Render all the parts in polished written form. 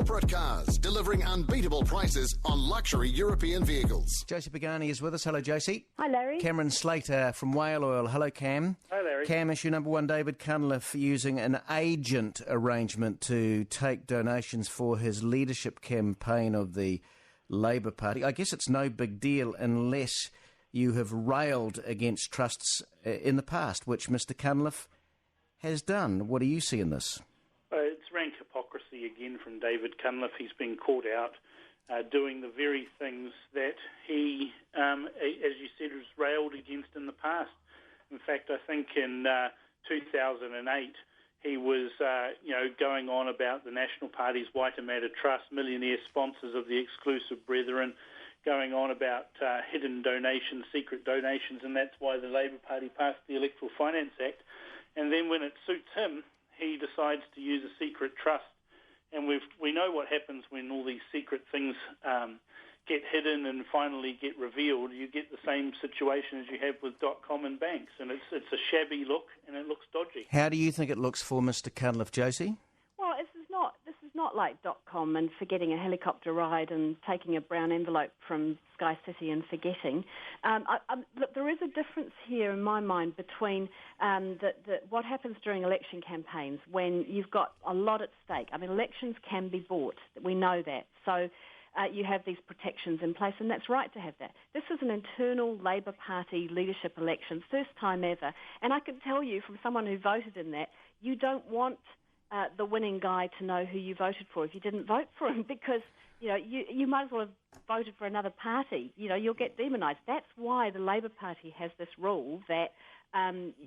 corporate cars, delivering unbeatable prices on luxury European vehicles. Josie Pagani is with us. Hello, Josie. Hi, Larry. Cameron Slater from Whale Oil. Hello, Cam. Hi, Larry. Cam, issue number one, David Cunliffe using an agent arrangement to take donations for his leadership campaign of the Labour Party. I guess it's no big deal unless you have railed against trusts in the past, which Mr Cunliffe has done. What do you see in this? It's rank hypocrisy again from David Cunliffe. He's been caught out doing the very things that he, as you said, was railed against in the past. In fact, I think in 2008 he was, going on about the National Party's Waitemata Trust, millionaire sponsors of the Exclusive Brethren, going on about hidden donations, secret donations, and that's why the Labour Party passed the Electoral Finance Act. And then when it suits him, he decides to use a secret trust. And we know what happens when all these secret things get hidden and finally get revealed. You get the same situation as you have with .com and banks, and it's a shabby look and it looks dodgy. How do you think it looks for Mr Cunliffe, Josie? Well, this is not like .com and forgetting a helicopter ride and taking a brown envelope from Sky City and forgetting. Look, there is a difference here in my mind between what happens during election campaigns when you've got a lot at stake. I mean, elections can be bought. We know that. So you have these protections in place, and that's right to have that. This is an internal Labour Party leadership election, first time ever. And I can tell you from someone who voted in that, you don't want the winning guy to know who you voted for if you didn't vote for him, because you might as well have voted for another party. You'll get demonised. That's why the Labour Party has this rule that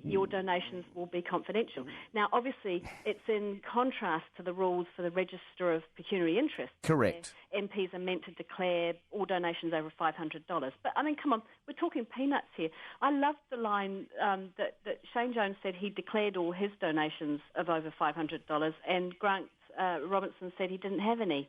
your donations will be confidential. Now, obviously, it's in contrast to the rules for the Register of Pecuniary Interest. Correct. MPs are meant to declare all donations over $500. But, I mean, come on, we're talking peanuts here. I loved the line that Shane Jones said he declared all his donations of over $500, and Grant Robinson said he didn't have any.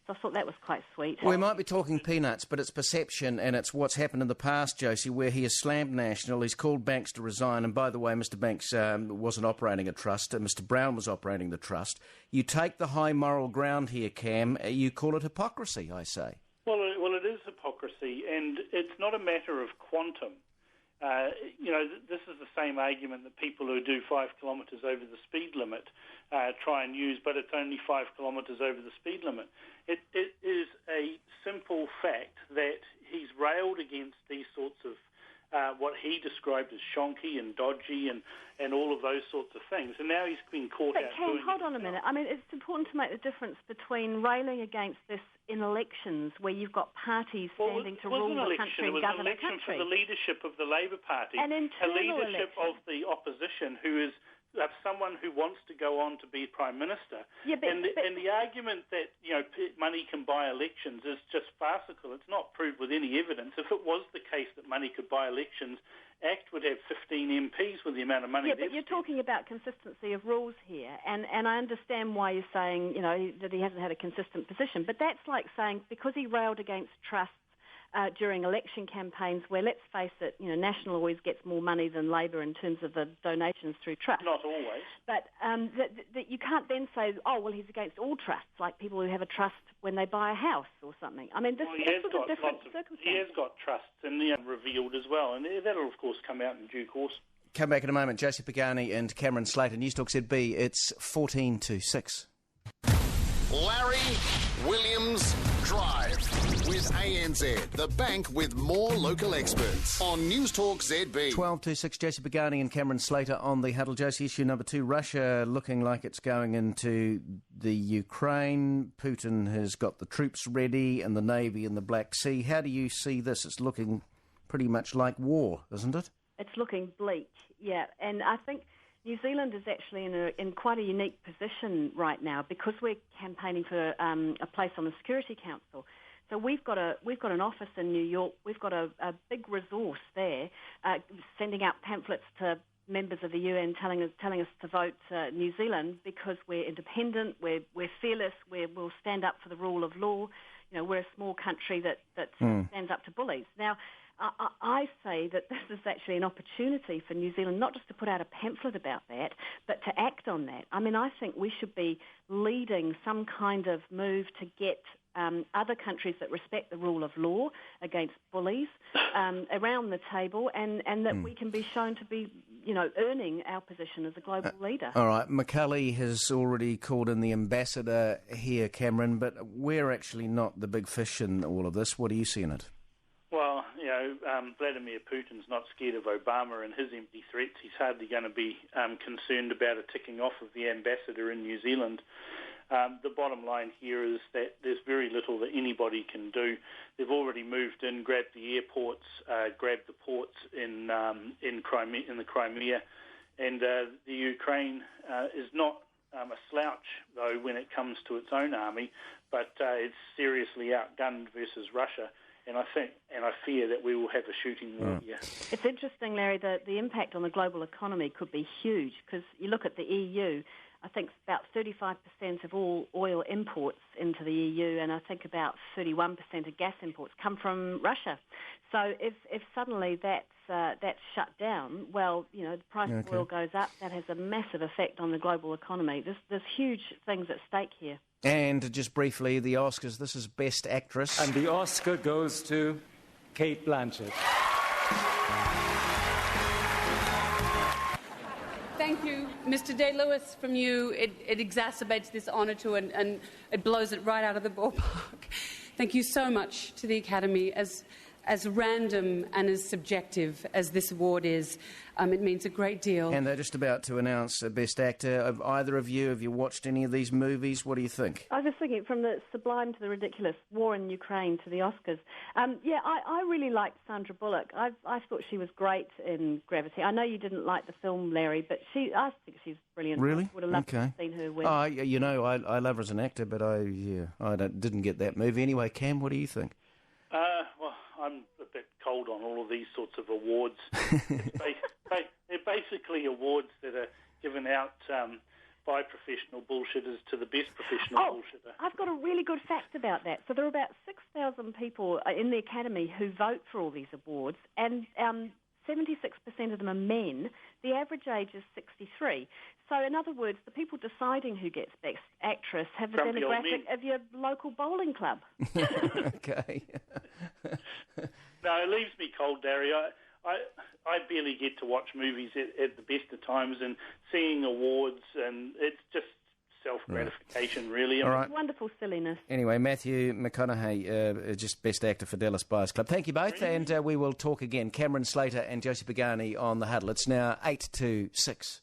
So I thought that was quite sweet. We might be talking peanuts, but it's perception, and it's what's happened in the past, Josie, where he has slammed National, he's called Banks to resign, and by the way, Mr Banks wasn't operating a trust, Mr Brown was operating the trust. You take the high moral ground here, Cam, you call it hypocrisy, I say. Well, it is hypocrisy, and it's not a matter of quantum. This is the same argument that people who do 5 kilometres over the speed limit try and use, but it's only 5 kilometres over the speed limit. It is a simple fact that he's railed against these sorts of what he described as shonky and dodgy and all of those sorts of things. And now he's been caught out doing it. But hold on a minute. I mean, it's important to make the difference between railing against this in elections where you've got parties standing to rule the country and govern the country. It was an election for the leadership of the Labour Party, a leadership of the opposition who is someone who wants to go on to be Prime Minister. Yeah, and the argument that money can buy elections is just farcical. It's not proved with any evidence. If it was the case that money could buy elections, ACT would have 15 MPs with the amount of money. Yeah, but you're talking about consistency of rules here, and I understand why you're saying that he hasn't had a consistent position. But that's like saying because he railed against trusts during election campaigns, where, let's face it, National always gets more money than Labour in terms of the donations through trusts. Not always. But that you can't then say, oh, well, he's against all trusts, like people who have a trust when they buy a house or something. I mean, this is a different circumstance. He has got trusts and revealed as well, and that'll, of course, come out in due course. Come back in a moment. Josie Pagani and Cameron Slater, NewstalkZB. It's 14 to 6. Larry Williams Drive with ANZ, the bank with more local experts on NewstalkZB. 12 to 6, Josie Pagani and Cameron Slater on the Huddle. Josie, issue number 2, Russia looking like it's going into the Ukraine. Putin has got the troops ready and the Navy in the Black Sea. How do you see this? It's looking pretty much like war, isn't it? It's looking bleak, yeah. And I think New Zealand is actually in quite a unique position right now because we're campaigning for a place on the Security Council. So we've got an office in New York. We've got a big resource there, sending out pamphlets to members of the UN telling us to vote New Zealand because we're independent, we're fearless, we'll stand up for the rule of law. We're a small country that stands up to bullies. Now, I say that this is actually an opportunity for New Zealand not just to put out a pamphlet about that, but to act on that. I mean, I think we should be leading some kind of move to get other countries that respect the rule of law against bullies around the table, and that we can be shown to be, earning our position as a global leader. All right, McCulley has already called in the ambassador here, Cameron, but we're actually not the big fish in all of this. What do you see in it? Well, Vladimir Putin's not scared of Obama and his empty threats. He's hardly going to be concerned about a ticking off of the ambassador in New Zealand. The bottom line here is that there's very little that anybody can do. They've already moved in, grabbed the airports, grabbed the ports in the Crimea, and the Ukraine is not a slouch, though, when it comes to its own army, but it's seriously outgunned versus Russia. And I fear that we will have a shooting war here. It's interesting, Larry, that the impact on the global economy could be huge, because you look at the EU. I think about 35% of all oil imports into the EU, and I think about 31% of gas imports come from Russia. So if suddenly that's shut down, well, the price of oil goes up. That has a massive effect on the global economy. There's huge things at stake here. And just briefly, the Oscars. This is Best Actress. And the Oscar goes to Kate Blanchett. Thank you, Mr. Day-Lewis. From you, it exacerbates this honour to and it blows it right out of the ballpark. Thank you so much to the Academy. As random and as subjective as this award is, it means a great deal. And they're just about to announce a Best Actor. Of either of you, have you watched any of these movies? What do you think? I was just thinking, from the sublime to the ridiculous, war in Ukraine to the Oscars. I really liked Sandra Bullock. I thought she was great in Gravity. I know you didn't like the film, Larry, but I think she's brilliant. Really? I would have loved to have seen her win. I love her as an actor, but I didn't get that movie. Anyway, Cam, what do you think? Well, I'm a bit cold on all of these sorts of awards. They're basically awards that are given out by professional bullshitters to the best professional bullshitter. I've got a really good fact about that. So there are about 6,000 people in the Academy who vote for all these awards, and 76% of them are men. The average age is 63. So, in other words, the people deciding who gets Best Actress have the demographic of your local bowling club. Okay. No, it leaves me cold, Larry. I barely get to watch movies at the best of times, and seeing awards, and it's just self-gratification, really. All right. Wonderful silliness. Anyway, Matthew McConaughey, just Best Actor for Dallas Buyers Club. Thank you both, and we will talk again. Cameron Slater and Josie Pagani on The Huddle. It's now 8 to 6.